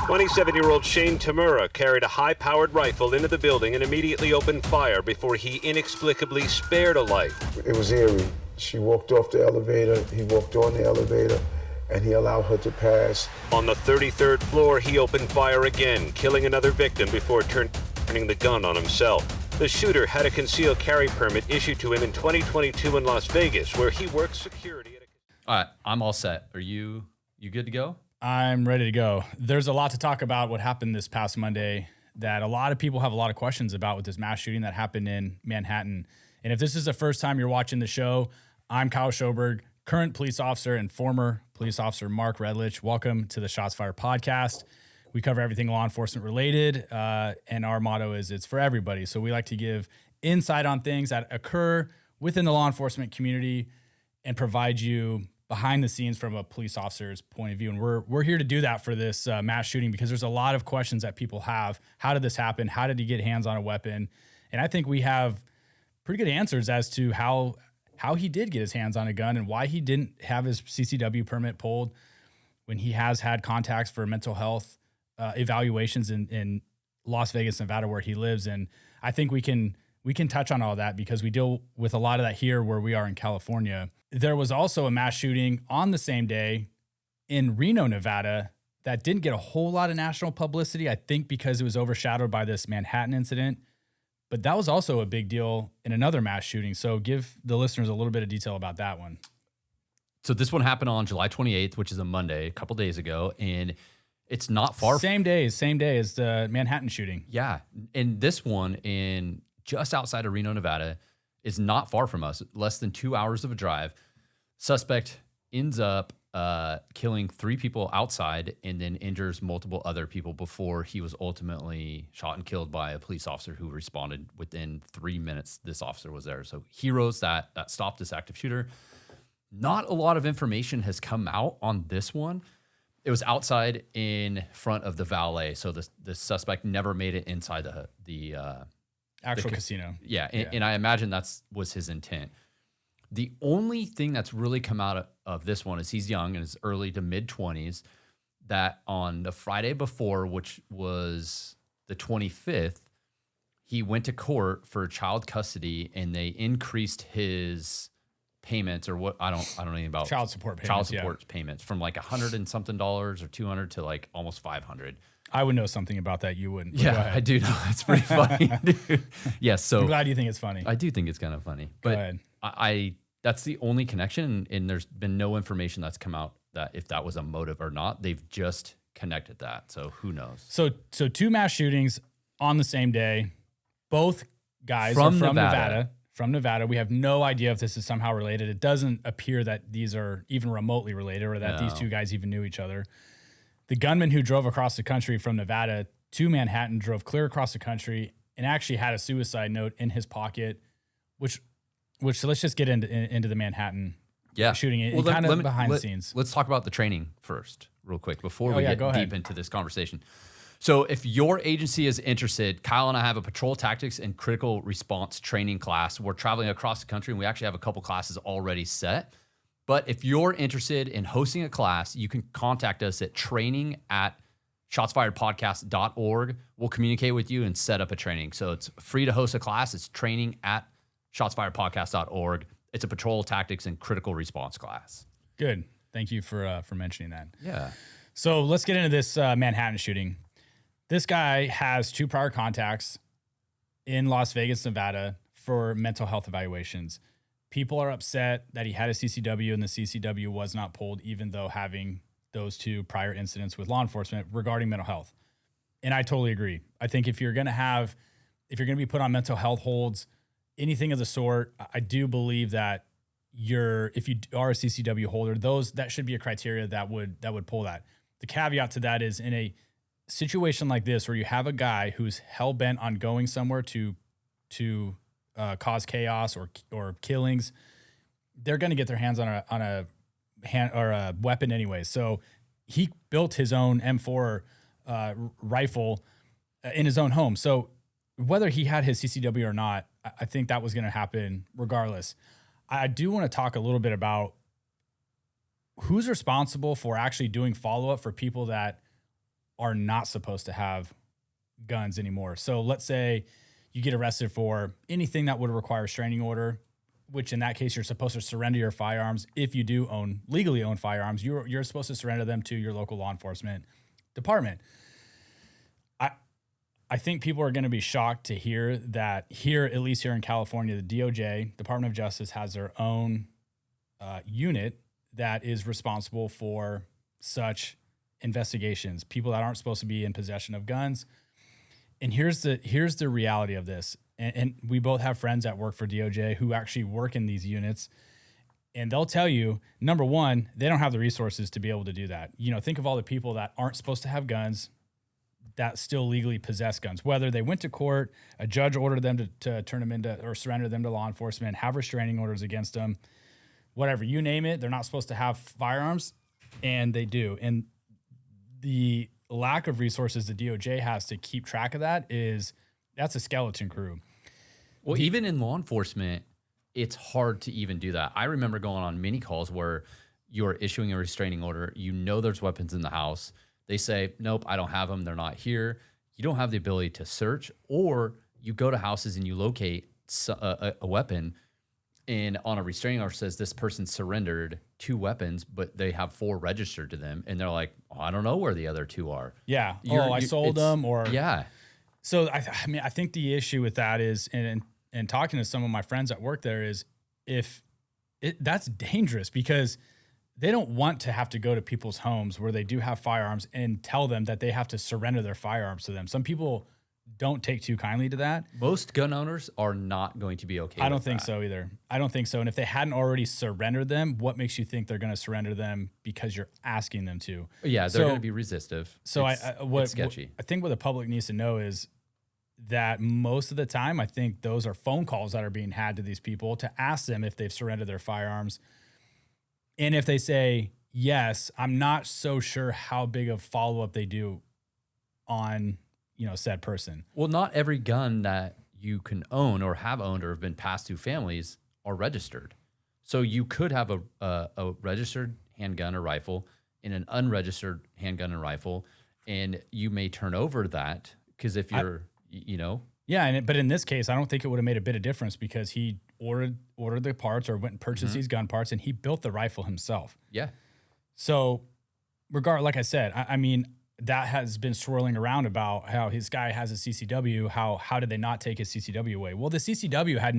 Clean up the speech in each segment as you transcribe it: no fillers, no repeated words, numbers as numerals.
27-year-old Shane Tamura carried a high-powered rifle into the building and immediately opened fire before he inexplicably spared a life. It was eerie. She walked off the elevator, he walked on the elevator, and he allowed her to pass. On the 33rd floor, he opened fire again, killing another victim before turning the gun on himself. The shooter had a concealed carry permit issued to him in 2022 in Las Vegas, where he worked security at a... All right, I'm all set. Are you good to go? I'm ready to go. There's a lot to talk about what happened this past Monday that a lot of people have a lot of questions about with this mass shooting that happened in Manhattan. And if this is the first time you're watching the show, I'm Kyle Schoberg, current police officer and former police officer Mark Redlich. Welcome to the Shots Fired podcast. We cover everything law enforcement related, and our motto is it's for everybody. So we like to give insight on things that occur within the law enforcement community and provide you behind the scenes from a police officer's point of view. And we're here to do that for this mass shooting because there's a lot of questions that people have. How did this happen? How did he get hands on a weapon? And I think we have pretty good answers as to how he did get his hands on a gun and why he didn't have his CCW permit pulled when he has had contacts for mental health evaluations in Las Vegas, Nevada, where he lives. And I think we can touch on all that because we deal with a lot of that here where we are in California. There was also a mass shooting on the same day in Reno, Nevada, that didn't get a whole lot of national publicity, I think because it was overshadowed by this Manhattan incident. But that was also a big deal in another mass shooting. So give the listeners a little bit of detail about that one. So this one happened on July 28th, which is a Monday, a couple days ago, and it's not far. Same day as the Manhattan shooting. Yeah, and this one in just outside of Reno, Nevada, is not far from us, less than 2 hours of a drive. Suspect ends up killing 3 people outside and then injures multiple other people before he was ultimately shot and killed by a police officer who responded within 3 minutes. This officer was there. So heroes that stopped this active shooter. Not a lot of information has come out on this one. It was outside in front of the valet. So the suspect never made it inside the actual casino. Yeah, and I imagine was his intent. The only thing that's really come out of this one is he's young and is early to mid-20s, that on the Friday before, which was the 25th, he went to court for child custody and they increased his payments or what I don't know anything about child support payments, payments from like $100 and something or $200 to like almost $500. I would know something about that. You wouldn't. Yeah, I do know. It's pretty funny, dude. Yes, so I'm glad you think it's funny. I do think it's kind of funny, but I that's the only connection, and there's been no information that's come out that if that was a motive or not. They've just connected that, so who knows? So 2 mass shootings on the same day. Both guys are from Nevada. From Nevada. We have no idea if this is somehow related. It doesn't appear that these are even remotely related or that these 2 guys even knew each other. The gunman who drove across the country from Nevada to Manhattan drove clear across the country and actually had a suicide note in his pocket, which let's just get into the Manhattan shooting and behind the scenes. Let's talk about the training first real quick before we get deep into this conversation. So if your agency is interested, Kyle and I have a patrol tactics and critical response training class. We're traveling across the country and we actually have a couple classes already set. But if you're interested in hosting a class, you can contact us at training@shotsfiredpodcast.org. We'll communicate with you and set up a training. So it's free to host a class. It's training@shotsfiredpodcast.org. It's a patrol tactics and critical response class. Good. Thank you for mentioning that. Yeah. So let's get into this Manhattan shooting. This guy has 2 prior contacts in Las Vegas, Nevada for mental health evaluations. People are upset that he had a CCW and the CCW was not pulled, even though having those 2 prior incidents with law enforcement regarding mental health. And I totally agree. I think if you're going to be put on mental health holds, anything of the sort, I do believe that if you are a CCW holder, that should be a criteria that would pull that. The caveat to that is in a situation like this, where you have a guy who's hell bent on going somewhere to cause chaos or killings, they're going to get their hands on a weapon anyway. So he built his own M4 rifle in his own home. So whether he had his CCW or not, I think that was going to happen regardless. I do want to talk a little bit about who's responsible for actually doing follow-up for people that are not supposed to have guns anymore. So let's say you get arrested for anything that would require a restraining order, which in that case, you're supposed to surrender your firearms. If you do legally own firearms, you're supposed to surrender them to your local law enforcement department. I think people are going to be shocked to hear that here, at least here in California, the DOJ, Department of Justice, has their own unit that is responsible for such investigations, people that aren't supposed to be in possession of guns. And here's the reality of this. And we both have friends that work for DOJ who actually work in these units. And they'll tell you, number one, they don't have the resources to be able to do that. You know, think of all the people that aren't supposed to have guns that still legally possess guns, whether they went to court, a judge ordered them to turn them into or surrender them to law enforcement, have restraining orders against them, whatever, you name it, they're not supposed to have firearms, and they do. And the lack of resources the DOJ has to keep track of that's a skeleton crew. Well, even in law enforcement, it's hard to even do that. I remember going on many calls where you're issuing a restraining order, you know there's weapons in the house. They say, nope, I don't have them. They're not here. You don't have the ability to search, or you go to houses and you locate a weapon, and on a restraining order says this person surrendered 2 weapons, but they have 4 registered to them. And they're like, oh, I don't know where the other 2 are. Yeah. I sold them Yeah. So I think the issue with that is, and talking to some of my friends that work there is that's dangerous because they don't want to have to go to people's homes where they do have firearms and tell them that they have to surrender their firearms to them. Some people don't take too kindly to that. Most gun owners are not going to be okay with that. I don't think so either. I don't think so. And if they hadn't already surrendered them, what makes you think they're going to surrender them because you're asking them to? Yeah, they're going to be resistive. So it's sketchy. I think what the public needs to know is that most of the time, I think those are phone calls that are being had to these people to ask them if they've surrendered their firearms. And if they say yes, I'm not so sure how big of follow-up they do on, said person. Well, not every gun that you can own or have owned or have been passed through families are registered. So you could have a registered handgun or rifle and an unregistered handgun and rifle, and you may turn over that because if you're, Yeah, but in this case, I don't think it would have made a bit of difference because he ordered the parts or went and purchased these gun parts, and he built the rifle himself. Yeah. So, like I said, I mean, that has been swirling around about how his guy has a CCW. How did they not take his CCW away? Well, the CCW had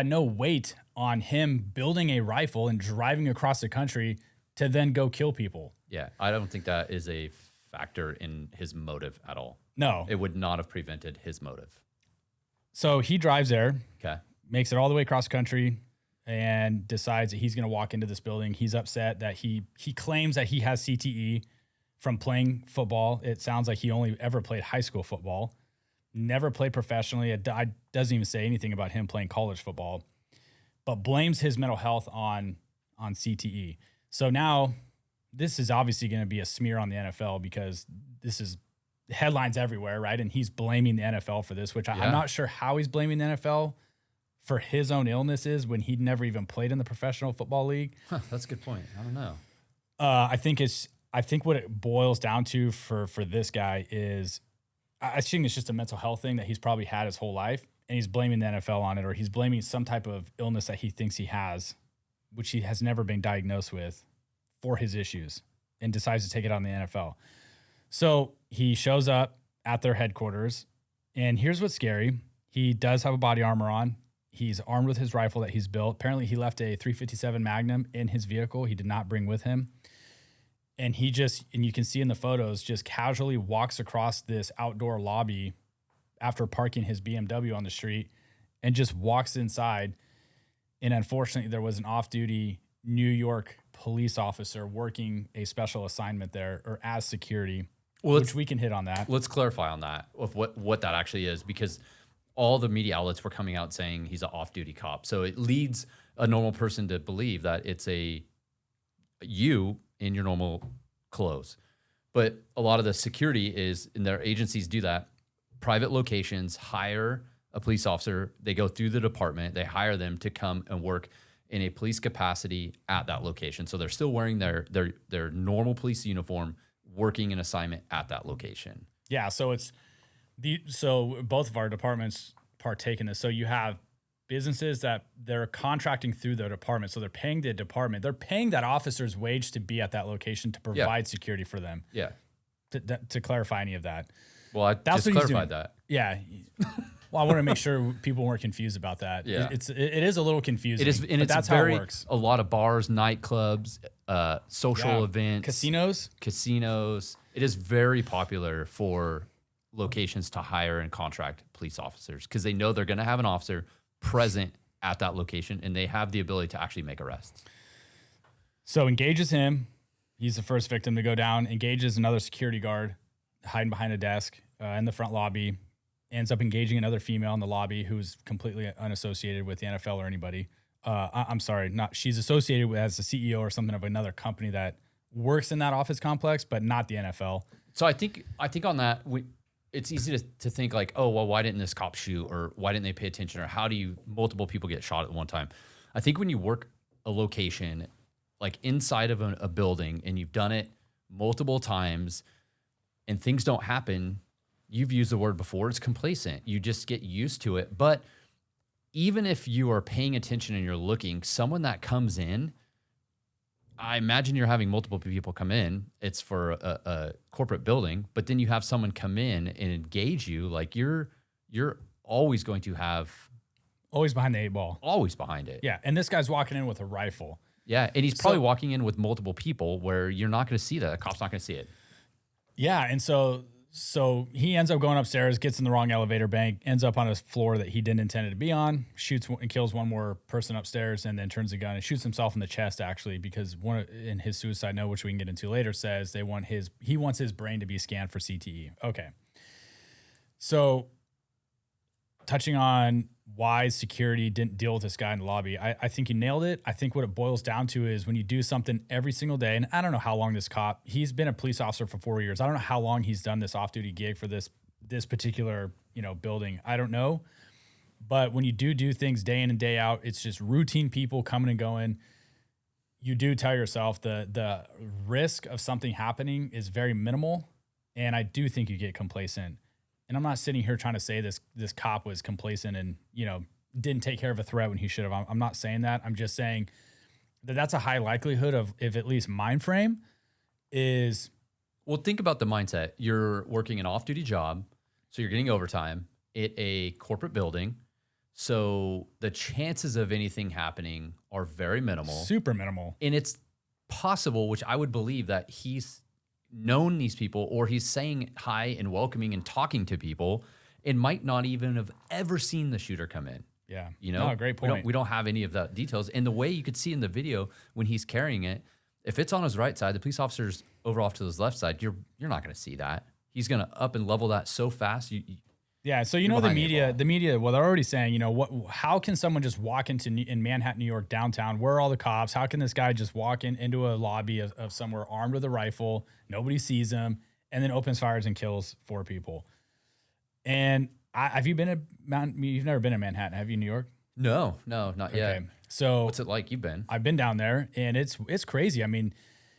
no weight on him building a rifle and driving across the country to then go kill people. Yeah, I don't think that is a factor in his motive at all. No. It would not have prevented his motive. So he drives there, Okay. makes it all the way across country, and decides that he's going to walk into this building. He's upset that he claims that he has CTE from playing football. It sounds like he only ever played high school football, never played professionally. It doesn't even say anything about him playing college football, but blames his mental health on CTE. So now this is obviously going to be a smear on the NFL because this is headlines everywhere, right? And he's blaming the NFL for this, which I'm not sure how he's blaming the NFL for his own illnesses when he'd never even played in the professional football league. That's a good point. I don't know. I think what it boils down to for this guy is, I think it's just a mental health thing that he's probably had his whole life, and he's blaming the NFL on it, or he's blaming some type of illness that he thinks he has, which he has never been diagnosed with, for his issues, and decides to take it on the NFL. So he shows up at their headquarters, and here's what's scary. He does have a body armor on. He's armed with his rifle that he's built. Apparently he left a .357 Magnum in his vehicle. He did not bring with him. And he and you can see in the photos, just casually walks across this outdoor lobby after parking his BMW on the street and just walks inside. And unfortunately, there was an off-duty New York police officer working a special assignment there, or as security, which we can hit on that. Let's clarify on that, of what that actually is, because all the media outlets were coming out saying he's an off-duty cop. So it leads a normal person to believe that it's you in your normal clothes. But a lot of the security is, and their agencies do that, private locations hire a police officer, they go through the department, they hire them to come and work in a police capacity at that location. So they're still wearing their normal police uniform working an assignment at that location. Yeah, so so both of our departments partake in this. So you have businesses that they're contracting through their department. So they're paying the department. They're paying that officer's wage to be at that location to provide security for them. Yeah. To clarify any of that. Well, I That's just what he's clarified doing. that. Yeah. Well, I want to make sure people weren't confused about that. Yeah. It is a little confusing. It is, and but it's that's very, how it works. a lot of bars, nightclubs, social events, casinos. It is very popular for locations to hire and contract police officers because they know they're going to have an officer present at that location and they have the ability to actually make arrests. So engages him. He's the first victim to go down. Engages another security guard hiding behind a desk in the front lobby. Ends up engaging another female in the lobby who's completely unassociated with the NFL or anybody. I'm sorry, she's associated with as the CEO or something of another company that works in that office complex, but not the NFL. So I think on that, it's easy to think like, oh, well, why didn't this cop shoot, or why didn't they pay attention, or how do multiple people get shot at one time? I think when you work a location like inside of a building and you've done it multiple times and things don't happen, you've used the word before, it's complacent. You just get used to it. But even if you are paying attention and you're looking, someone that comes in, I imagine you're having multiple people come in. It's for a corporate building, but then you have someone come in and engage you. Like you're always going to have always behind the 8 ball, always behind it. Yeah, and this guy's walking in with a rifle. Yeah, and he's probably walking in with multiple people where you're not going to see that. The cop's not going to see it. Yeah, and so he ends up going upstairs, gets in the wrong elevator bank, ends up on a floor that he didn't intend to be on, shoots and kills one more person upstairs, and then turns the gun and shoots himself in the chest, actually, because in his suicide note, which we can get into later, says he wants his brain to be scanned for CTE. Okay. So touching on why security didn't deal with this guy in the lobby, I think you nailed it. I think what it boils down to is when you do something every single day, and I don't know how long this cop, he's been a police officer for 4 years. I don't know how long he's done this off-duty gig for this particular, building. I don't know. But when you do things day in and day out, it's just routine people coming and going. You do tell yourself the risk of something happening is very minimal. And I do think you get complacent. And I'm not sitting here trying to say this cop was complacent and, didn't take care of a threat when he should have. I'm not saying that. I'm just saying that that's a high likelihood of, if at least mind frame is. Well, think about the mindset. You're working an off-duty job, so you're getting overtime at a corporate building. So the chances of anything happening are very minimal. Super minimal. And it's possible, which I would believe, that he's known these people or he's saying hi and welcoming and talking to people and might not even have ever seen the shooter come in. Yeah. No, great point. We don't have any of the details. And the way you could see in the video when he's carrying it, if it's on his right side, the police officer's over off to his left side, you're not going to see that. He's going to up and level that so fast. Yeah, so the media, well, they're already saying, how can someone just walk in Manhattan, New York, downtown? Where are all the cops? How can this guy just walk into a lobby of somewhere armed with a rifle, nobody sees him, and then opens fires and kills 4 people? And have you been you've never been in Manhattan, have you, New York? No, not yet. So what's it like? You've been? I've been down there, and it's crazy. I mean,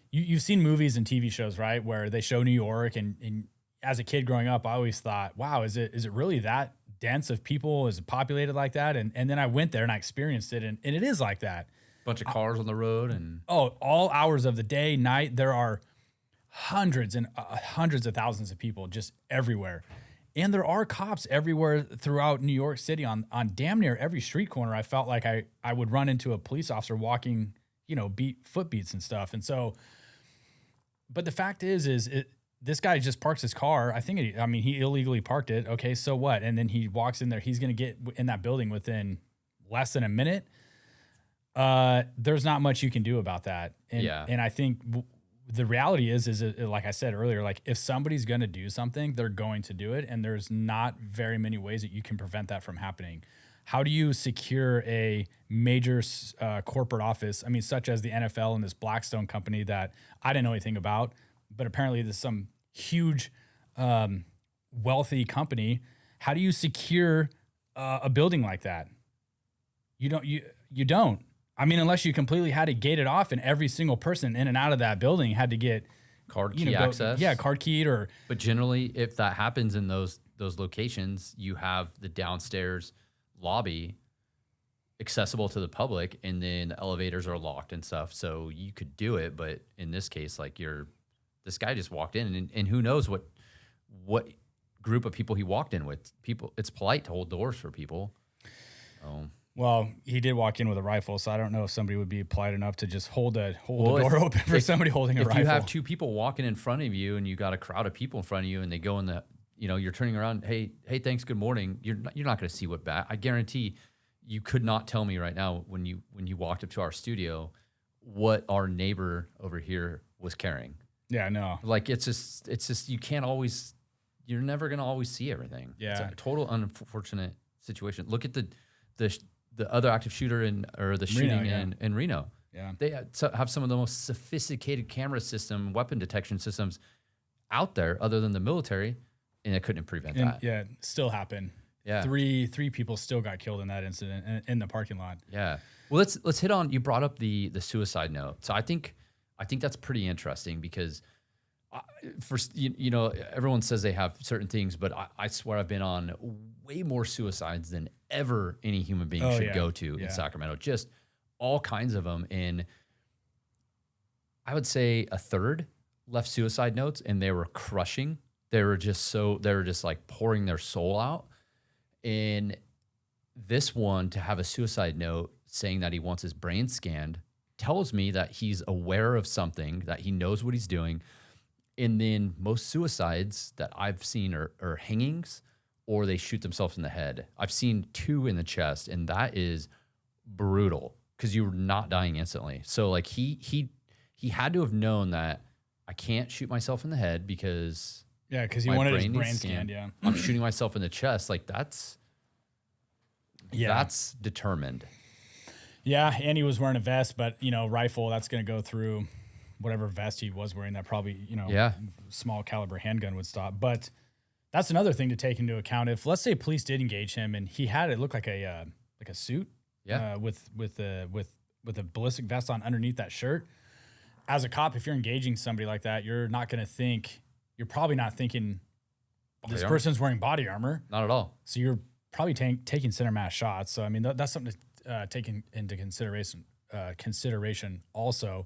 you've seen movies and TV shows, right, where they show New York, and as a kid growing up, I always thought, wow, is it really that dense of people? Is it populated like that? And then I went there and I experienced it, and it is like that. Bunch of cars on the road, and all hours of the day, night. There are hundreds and hundreds of thousands of people just everywhere. And there are cops everywhere throughout New York City on damn near every street corner. I felt like I would run into a police officer walking, foot beats and stuff. And so, but the fact is this guy just parks his car. He illegally parked it. Okay, so what? And then he walks in there. He's going to get in that building within less than a minute. There's not much you can do about that. And I think the reality is like I said earlier, like if somebody's going to do something, they're going to do it. And there's not very many ways that you can prevent that from happening. How do you secure a major corporate office? I mean, such as the NFL and this Blackstone company that I didn't know anything about, but apparently there's some huge, wealthy company. How do you secure a building like that? You don't. I mean, unless you completely had to gate it off and every single person in and out of that building had to get Card key access. Yeah, card keyed or. But generally, if that happens in those locations, you have the downstairs lobby accessible to the public, and then the elevators are locked and stuff. So you could do it, but in this case, like this guy just walked in, and who knows what group of people he walked in with. People, it's polite to hold doors for people. Well, he did walk in with a rifle, so I don't know if somebody would be polite enough to just hold the door open for somebody holding a rifle. If you have two people walking in front of you and you got a crowd of people in front of you and they go in the, you're turning around, hey, thanks, good morning. You're not going to see what bad. I guarantee you could not tell me right now when you walked up to our studio what our neighbor over here was carrying. Yeah, no. Like it's just you can't always, you're never going to always see everything. Yeah. It's a total unfortunate situation. Look at the other active shooter the shooting in Reno. Yeah. They have some of the most sophisticated camera system, weapon detection systems out there other than the military, and it couldn't prevent that. Yeah, still happened. Yeah. Three people still got killed in that incident in the parking lot. Yeah. Well, let's hit on, you brought up the suicide note. So I think that's pretty interesting because everyone says they have certain things, but I swear I've been on way more suicides than ever any human being should go to in Sacramento. Just all kinds of them. And I would say a third left suicide notes, and they were crushing. They were just like pouring their soul out. And this one, to have a suicide note saying that he wants his brain scanned, tells me that he's aware of something, that he knows what he's doing. And then most suicides that I've seen are hangings, or they shoot themselves in the head. I've seen 2 in the chest, and that is brutal because you're not dying instantly. So like he had to have known that I can't shoot myself in the head because he wanted his brain scanned. Yeah, I'm shooting myself in the chest. Like that's determined. Yeah, and he was wearing a vest, but rifle that's going to go through whatever vest he was wearing. That probably small caliber handgun would stop. But that's another thing to take into account. If let's say police did engage him and he had it look like a suit, with a ballistic vest on underneath that shirt. As a cop, if you're engaging somebody like that, you're probably not thinking this person's wearing body armor. Not at all. So you're probably taking center mass shots. So I mean that's something to take into consideration also.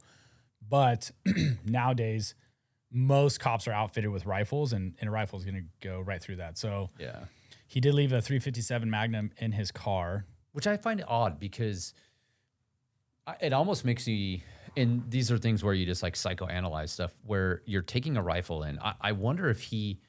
But nowadays, most cops are outfitted with rifles, and a rifle is going to go right through that. So he did leave a .357 Magnum in his car, which I find odd because it almost makes me. And these are things where you just like psychoanalyze stuff, where you're taking a rifle in. I wonder if he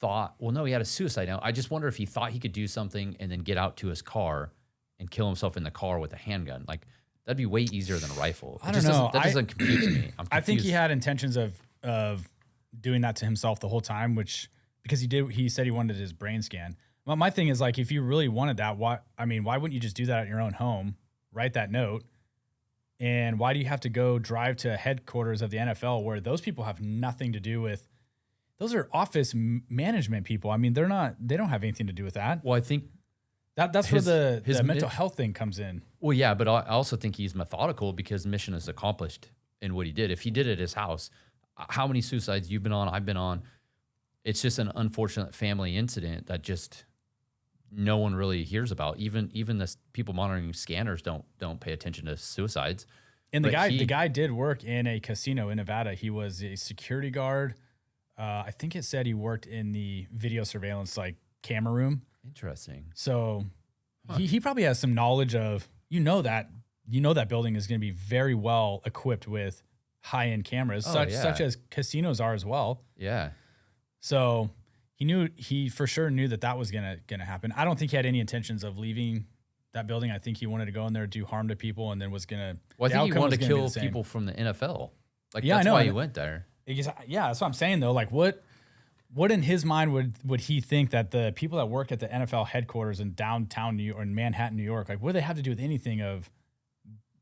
thought, well, no, he had a suicide note. I just wonder if he thought he could do something and then get out to his car and kill himself in the car with a handgun. Like, that'd be way easier than a rifle. I don't know. That doesn't compute to me. I think he had intentions of doing that to himself the whole time, because he said he wanted his brain scan. Well, my thing is, like, if you really wanted that, why wouldn't you just do that at your own home, write that note? And why do you have to go drive to headquarters of the NFL where those people have nothing to do with? Those are office management people. I mean, they don't have anything to do with that. Well, I think that's where the mental health thing comes in. Well, yeah, but I also think he's methodical because mission is accomplished in what he did. If he did it at his house, how many suicides you've been on, I've been on. It's just an unfortunate family incident that just no one really hears about. Even the people monitoring scanners don't pay attention to suicides. And the guy did work in a casino in Nevada. He was a security guard. I think it said he worked in the video surveillance camera room. Interesting. So he probably has some knowledge of that building is going to be very well equipped with high-end cameras, such as casinos are as well. Yeah. So he for sure knew that was gonna happen. I don't think he had any intentions of leaving that building. I think he wanted to go in there, do harm to people, and then was gonna. Well, I think he wanted to kill people from the NFL. That's why he went there. Yeah, that's what I'm saying though. Like, what in his mind would he think that the people that work at the NFL headquarters in downtown New York or in Manhattan, New York, like, what do they have to do with anything of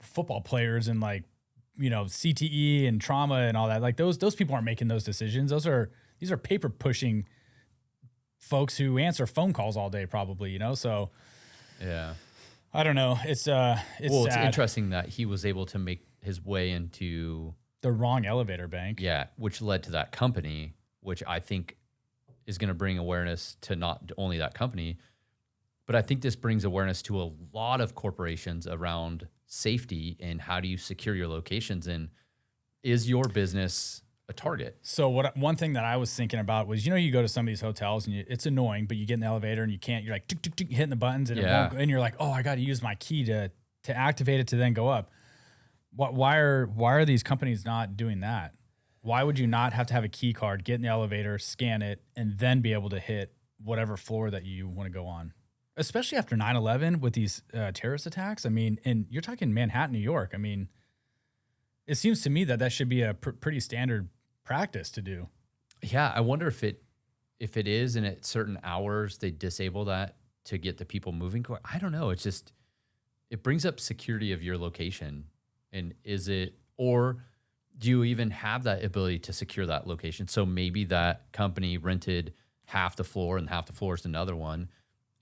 football players and CTE and trauma and all that? Like, those people aren't making those decisions. These are paper pushing folks who answer phone calls all day, probably, So, yeah, I don't know. It's sad. It's interesting that he was able to make his way into The wrong elevator bank. Yeah, which led to that company, which I think is going to bring awareness to not only that company, but I think this brings awareness to a lot of corporations around safety and how do you secure your locations, and is your business a target? So one thing that I was thinking about was, you go to some of these hotels and it's annoying, but you get in the elevator and you can't, you're like tick, tick, tick, hitting the buttons and it won't go, and you're like, oh, I got to use my key to activate it to then go up. Why are these companies not doing that? Why would you not have to have a key card, get in the elevator, scan it, and then be able to hit whatever floor that you want to go on? Especially after 9/11 with these terrorist attacks. I mean, and you're talking Manhattan, New York. I mean, it seems to me that should be a pretty standard practice to do. Yeah, I wonder if it is, and at certain hours they disable that to get the people moving. I don't know. It's just, it brings up security of your location. And is it, or do you even have that ability to secure that location? So maybe that company rented half the floor and half the floor is another one,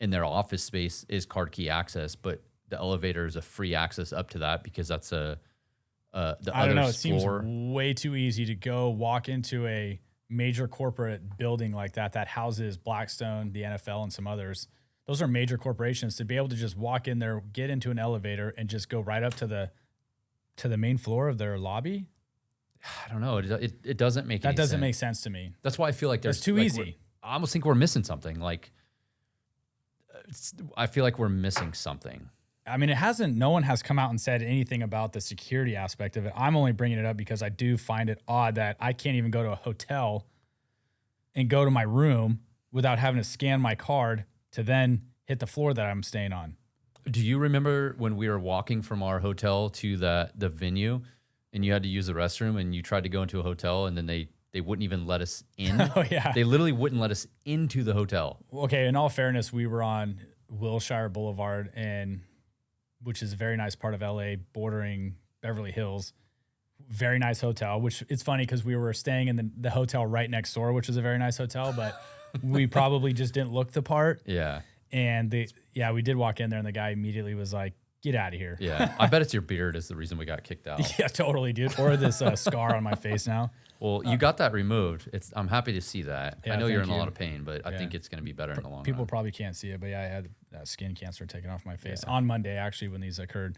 and their office space is card key access, but the elevator is a free access up to that because that's the I don't know. It floor. Seems way too easy to go walk into a major corporate building like that houses Blackstone, the NFL, and some others. Those are major corporations. To be able to just walk in there, get into an elevator, and just go right up to the main floor of their lobby. I don't know. It doesn't make any sense. That doesn't make sense to me. That's why I feel like It's too easy. I almost think we're missing something. Like, I feel like we're missing something. I mean, no one has come out and said anything about the security aspect of it. I'm only bringing it up because I do find it odd that I can't even go to a hotel and go to my room without having to scan my card to then hit the floor that I'm staying on. Do you remember when we were walking from our hotel to the venue and you had to use the restroom and you tried to go into a hotel and then they wouldn't even let us in? Oh, yeah. They literally wouldn't let us into the hotel. Okay, in all fairness, we were on Wilshire Boulevard, which is a very nice part of LA, bordering Beverly Hills. Very nice hotel, which it's funny because we were staying in the hotel right next door, which is a very nice hotel, but we probably just didn't look the part. Yeah. And we did walk in there and the guy immediately was like, get out of here. Yeah. I bet it's your beard is the reason we got kicked out. Yeah, totally, dude. Or this scar on my face now. Well, you got that removed. I'm happy to see that. Yeah, I know you're in thank a you. lot of pain, but I think it's going to be better in the long People run. probably can't see it, but yeah, I had skin cancer taken off my face on Monday, actually, when these occurred.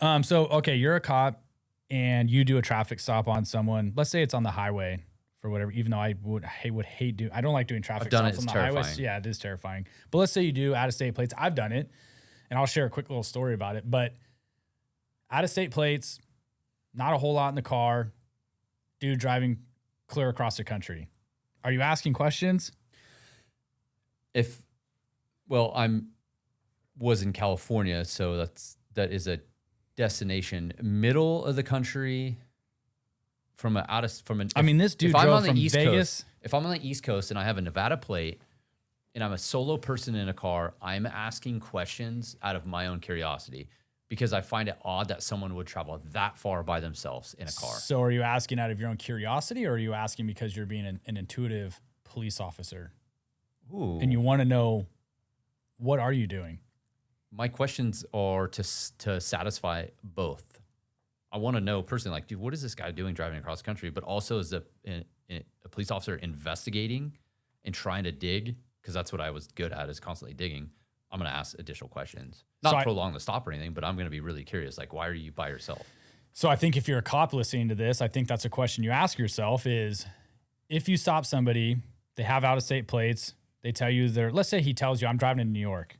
Yeah. So, okay, you're a cop and you do a traffic stop on someone. Let's say it's on the highway for whatever, even though I would hate I don't like doing traffic stops on the highways. Yeah, it is terrifying. But let's say you do out-of-state plates. I've done it, and I'll share a quick little story about it. But out-of-state plates, not a whole lot in the car, dude driving clear across the country. Are you asking questions? Was in California, so that is a destination, middle of the country. This dude drove from Vegas. If I'm on the East Coast and I have a Nevada plate and I'm a solo person in a car, I'm asking questions out of my own curiosity because I find it odd that someone would travel that far by themselves in a car. So are you asking out of your own curiosity, or are you asking because you're being an intuitive police officer? Ooh. And you want to know, what are you doing? My questions are to satisfy both. I want to know personally, like, dude, what is this guy doing driving across the country? But also, as a police officer investigating and trying to dig, because that's what I was good at, is constantly digging. I'm going to ask additional questions. Not prolong the stop or anything, but I'm going to be really curious. Like, why are you by yourself? So I think if you're a cop listening to this, I think that's a question you ask yourself is, if you stop somebody, they have out-of-state plates, they tell you let's say he tells you, I'm driving in New York.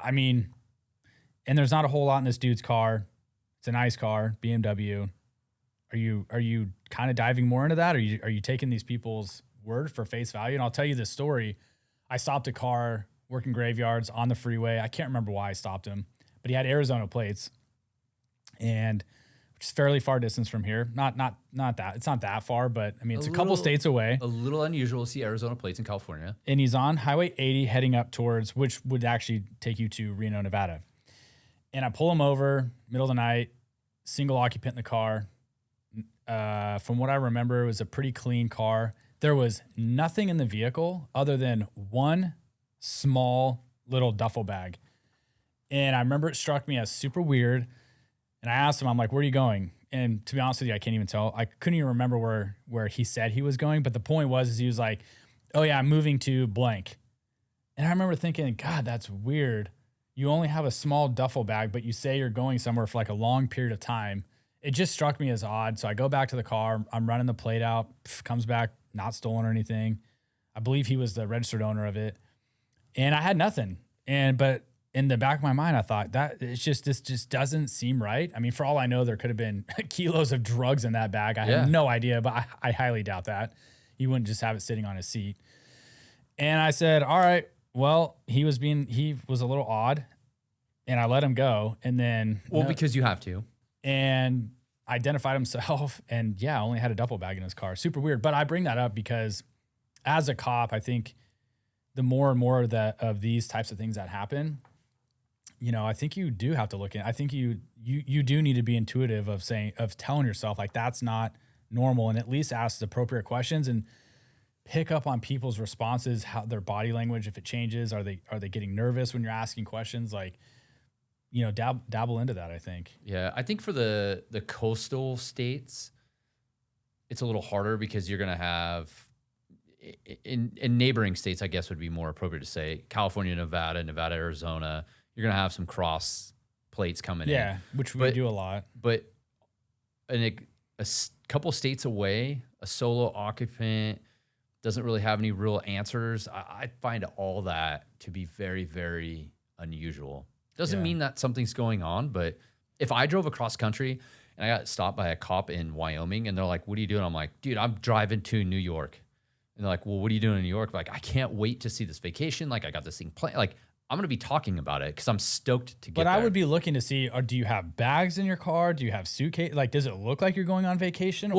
I mean, and there's not a whole lot in this dude's car. It's a nice car, BMW. Are you kind of diving more into that? Are you taking these people's word for face value? And I'll tell you this story. I stopped a car working graveyards on the freeway. I can't remember why I stopped him, but he had Arizona plates, and which is fairly far distance from here. Not that. It's not that far, but I mean, it's a couple states away. A little unusual to see Arizona plates in California. And he's on Highway 80 heading up towards, which would actually take you to Reno, Nevada. And I pull him over, middle of the night, single occupant in the car. From what I remember, it was a pretty clean car. There was nothing in the vehicle other than one small little duffel bag. And I remember it struck me as super weird. And I asked him, I'm like, where are you going? And to be honest with you, I can't even tell. I couldn't even remember where he said he was going. But the point was, he was like, oh yeah, I'm moving to blank. And I remember thinking, God, that's weird. You only have a small duffel bag, but you say you're going somewhere for like a long period of time. It just struck me as odd. So I go back to the car. I'm running the plate out. Comes back, not stolen or anything. I believe he was the registered owner of it. And I had nothing. But in the back of my mind, I thought this just doesn't seem right. I mean, for all I know, there could have been kilos of drugs in that bag. I have no idea, but I highly doubt that. He wouldn't just have it sitting on his seat. And I said, all right, well, he was a little odd, and I let him go. And then, because you have to, and identified himself, and only had a duffel bag in his car. Super weird. But I bring that up because as a cop, I think the more and more of these types of things that happen, I think you do have to look in. I think you do need to be intuitive of telling yourself like that's not normal, and at least ask the appropriate questions and pick up on people's responses, how their body language, if it changes, are they getting nervous when you're asking questions? Like, dabble into that, I think. Yeah, I think for the coastal states, it's a little harder because you're going to have in neighboring states, I guess would be more appropriate to say, California, Nevada, Arizona, you're going to have some cross plates coming in. Yeah, which we do a lot. But a couple states away, a solo occupant doesn't really have any real answers. I find all that to be very, very unusual. Doesn't mean that something's going on, but if I drove across country and I got stopped by a cop in Wyoming and they're like, what are you doing? I'm like, dude, I'm driving to New York. And they're like, well, what are you doing in New York? I'm like, I can't wait to see this vacation. Like, I got this thing planned. Like, I'm going to be talking about it because I'm stoked to get there. But I would be looking to see, do you have bags in your car? Do you have suitcase? Like, does it look like you're going on vacation?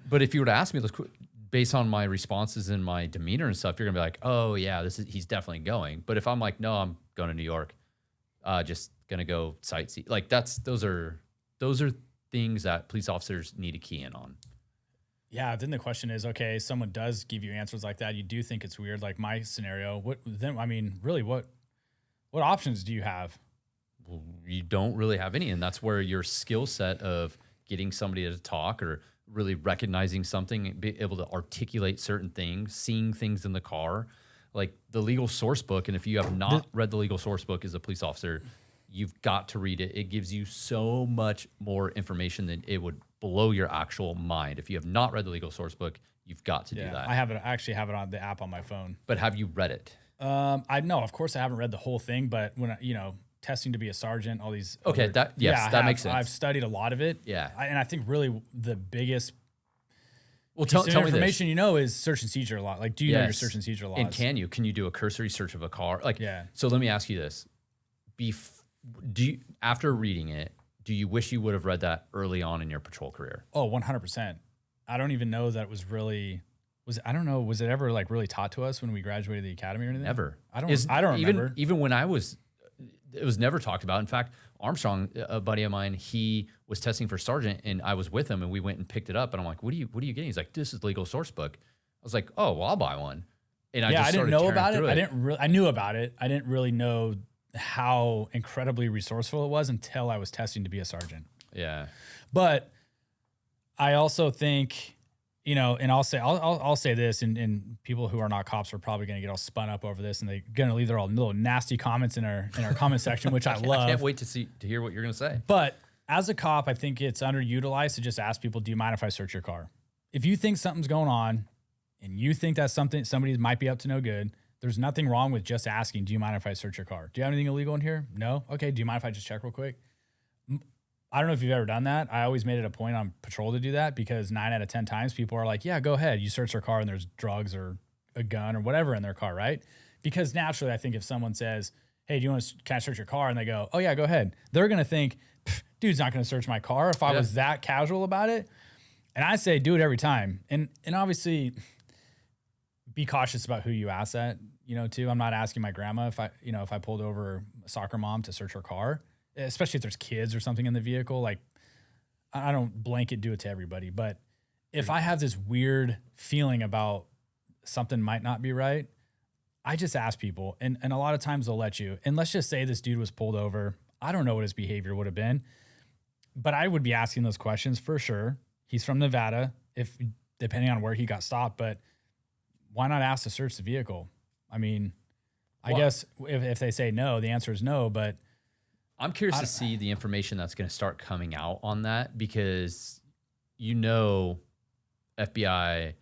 But if you were to ask me, based on my responses and my demeanor and stuff, you're going to be like, oh, yeah, he's definitely going. But if I'm like, no, I'm going to New York, just going to go sightsee. Like, those are things that police officers need to key in on. Yeah, then the question is, okay, someone does give you answers like that. You do think it's weird, like my scenario. What options do you have? Well, you don't really have any, and that's where your skill set of getting somebody to talk or really recognizing something, be able to articulate certain things, seeing things in the car, like the legal source book. And if you have not read the legal source book as a police officer, you've got to read it. It gives you so much more information than it would blow your actual mind. If you have not read the legal source book, you've got to do that. I actually have it on the app on my phone. But have you read it? I know, of course I haven't read the whole thing, but when testing to be a sergeant, all these. That makes sense. I've studied a lot of it. Yeah. And I think really the biggest tell me information is search and seizure law. Like, do you know your search and seizure laws? And can you do a cursory search of a car? Like, yeah. So let me ask you this. After reading it, do you wish you would have read that early on in your patrol career? Oh, 100%. I don't even know that it was really, was it ever like really taught to us when we graduated the academy or anything? Never. I don't remember. Even when it was never talked about. In fact, Armstrong, a buddy of mine, he was testing for sergeant and I was with him and we went and picked it up and I'm like, what are you getting? He's like, this is legal source book. I was like, oh, well, I'll buy one. And I didn't know about it. I knew about it. I didn't really know how incredibly resourceful it was until I was testing to be a sergeant. Yeah. But I also think, and I'll say this, and people who are not cops are probably going to get all spun up over this, and they're going to leave their all little nasty comments in our comment section, which I love. I can't wait to hear what you're going to say. But as a cop, I think it's underutilized to just ask people, do you mind if I search your car? If you think something's going on and you think that somebody might be up to no good, there's nothing wrong with just asking, do you mind if I search your car? Do you have anything illegal in here? No? Okay, do you mind if I just check real quick? I don't know if you've ever done that. I always made it a point on patrol to do that because 9 out of 10 times people are like, yeah, go ahead. You search their car and there's drugs or a gun or whatever in their car, right? Because naturally, I think if someone says, hey, can I search your car? And they go, oh yeah, go ahead. They're going to think, dude's not going to search my car if I was that casual about it. And I say, do it every time. And obviously be cautious about who you ask that, too. I'm not asking my grandma if I pulled over a soccer mom to search her car, especially if there's kids or something in the vehicle. Like, I don't blanket do it to everybody, but if I have this weird feeling about something might not be right, I just ask people, and a lot of times they'll let you. And let's just say this dude was pulled over. I don't know what his behavior would have been. But I would be asking those questions for sure. He's from Nevada, if depending on where he got stopped. But why not ask to search the vehicle? I mean, I guess if they say no, the answer is no. But I'm curious to see the information that's going to start coming out on that, because FBI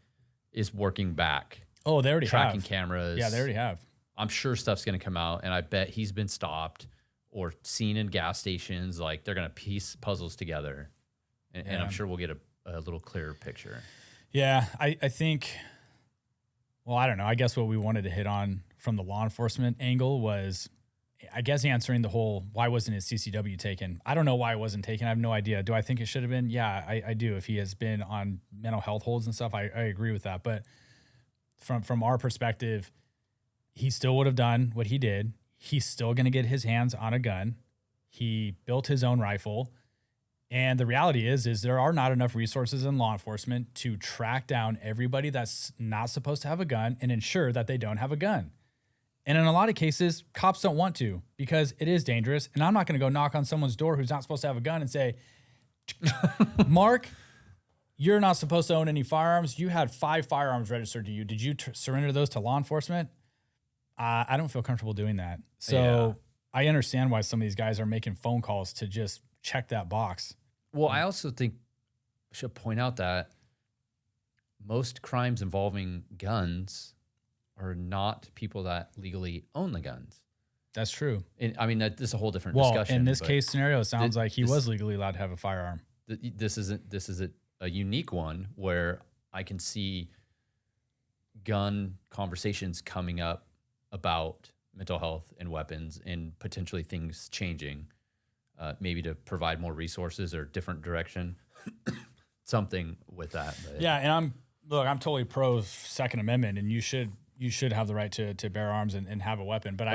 is working back. Oh, they already tracking have cameras. Yeah, they already have. I'm sure stuff's going to come out, and I bet he's been stopped or seen in gas stations. Like, they're going to piece puzzles together, and I'm sure we'll get a little clearer picture. Yeah, I think, well, I don't know. I guess what we wanted to hit on from the law enforcement angle was, I guess, answering the whole, why wasn't his CCW taken? I don't know why it wasn't taken. I have no idea. Do I think it should have been? Yeah, I do. If he has been on mental health holds and stuff, I agree with that. But from our perspective, he still would have done what he did. He's still going to get his hands on a gun. He built his own rifle. And the reality is there are not enough resources in law enforcement to track down everybody that's not supposed to have a gun and ensure that they don't have a gun. And in a lot of cases, cops don't want to, because it is dangerous. And I'm not going to go knock on someone's door who's not supposed to have a gun and say, Mark, you're not supposed to own any firearms. You had 5 firearms registered to you. Did you surrender those to law enforcement? I don't feel comfortable doing that. So I understand why some of these guys are making phone calls to just check that box. Well, I also think I should point out that most crimes involving guns are not people that legally own the guns. That's true. And, I mean, this is a whole different discussion. In this case scenario, it sounds like he was legally allowed to have a firearm. This is a unique one where I can see gun conversations coming up about mental health and weapons and potentially things changing, maybe to provide more resources or different direction, something with that. But. Yeah, and I'm totally pro Second Amendment, and you should have the right to bear arms and have a weapon. But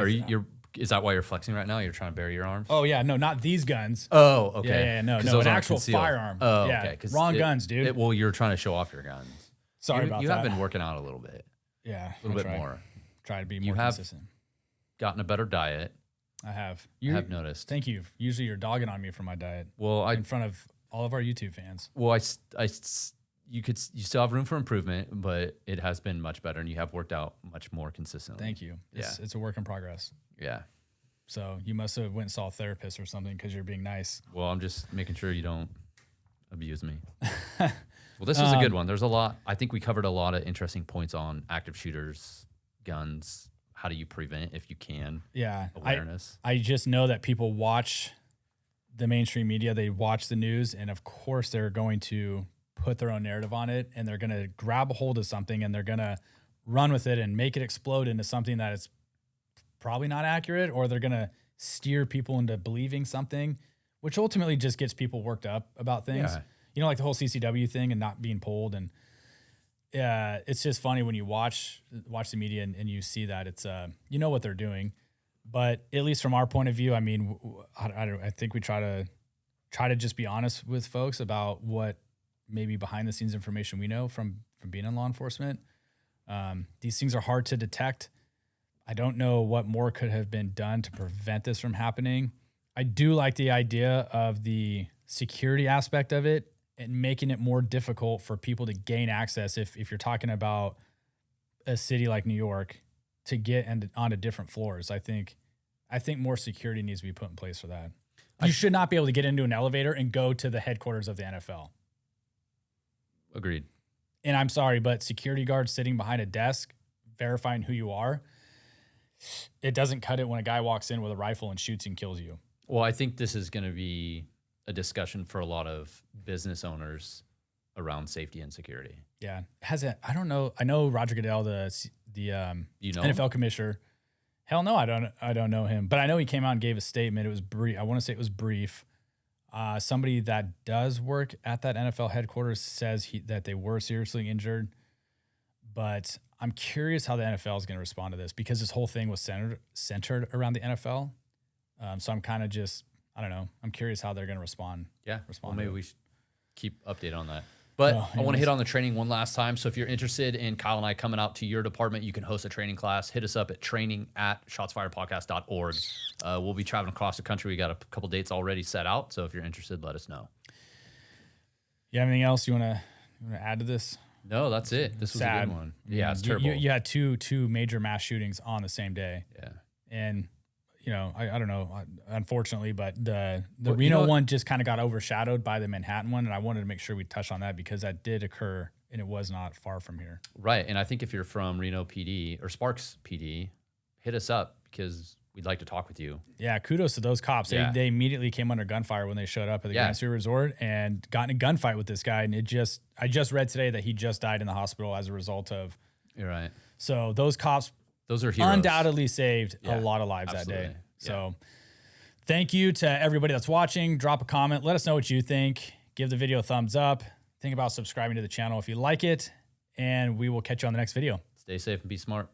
is that why you're flexing right now? You're trying to bury your arms? Oh yeah, no, not these guns. Oh, okay. Yeah, no, an actual firearm. Oh, yeah, okay. Wrong guns, dude. Well, you're trying to show off your guns. Sorry about that. You have been working out a little bit. Yeah, a little bit more. Try to be more consistent. Gotten a better diet. I have. I have noticed. Thank you. Usually you're dogging on me for my diet. Well, in front of all of our YouTube fans. Well, you still have room for improvement, but it has been much better, and you have worked out much more consistently. Thank you. It's a work in progress. Yeah. So you must have went and saw a therapist or something because you're being nice. Well, I'm just making sure you don't abuse me. Well, this was a good one. There's a lot. I think we covered a lot of interesting points on active shooters, guns. How do you prevent, if you can? Yeah. Awareness. I just know that people watch the mainstream media. They watch the news, and of course they're going to put their own narrative on it, and they're going to grab a hold of something, and they're going to run with it and make it explode into something that is probably not accurate, or they're going to steer people into believing something, which ultimately just gets people worked up about things. Yeah. You know, like the whole CCW thing and not being pulled. And it's just funny when you watch the media and you see that it's, you know what they're doing. But at least from our point of view, I mean, I think we try to just be honest with folks about what maybe behind the scenes information we know from being in law enforcement. These things are hard to detect. I don't know what more could have been done to prevent this from happening. I do like the idea of the security aspect of it and making it more difficult for people to gain access. If you're talking about a city like New York, to get onto different floors, I think more security needs to be put in place for that. You should not be able to get into an elevator and go to the headquarters of the NFL. Agreed. And I'm sorry, but security guards sitting behind a desk verifying who you are, it doesn't cut it when a guy walks in with a rifle and shoots and kills you. Well, I think this is going to be a discussion for a lot of business owners around safety and security. Yeah. I don't know. I know Roger Goodell, the NFL commissioner. Hell no, I don't know him. But I know he came out and gave a statement. It was brief. I want to say it was brief. Somebody that does work at that NFL headquarters says that they were seriously injured. But I'm curious how the NFL is going to respond to this, because this whole thing was centered around the NFL. So I'm kind of just, I don't know. I'm curious how they're going to respond. Yeah. Well, maybe we should keep update on that. But I want to hit on the training one last time. So if you're interested in Kyle and I coming out to your department, you can host a training class. Hit us up at training@shotsfiredpodcast.org. We'll be traveling across the country. We got a couple dates already set out. So if you're interested, let us know. You have anything else you want to add to this? No, that's it. This was Sad. a good one. Yeah, it's terrible. You had two major mass shootings on the same day. Yeah. And, I don't know, unfortunately, but the Reno one just kind of got overshadowed by the Manhattan one. And I wanted to make sure we touch on that because that did occur and it was not far from here. Right. And I think if you're from Reno PD or Sparks PD, hit us up because we'd like to talk with you. Yeah, kudos to those cops. Yeah. They immediately came under gunfire when they showed up at the Grand City Resort and got in a gunfight with this guy. And I just read today that he just died in the hospital as a result of. You're right. So those cops, those are heroes. Undoubtedly saved a lot of lives that day. So thank you to everybody that's watching. Drop a comment. Let us know what you think. Give the video a thumbs up. Think about subscribing to the channel if you like it. And we will catch you on the next video. Stay safe and be smart.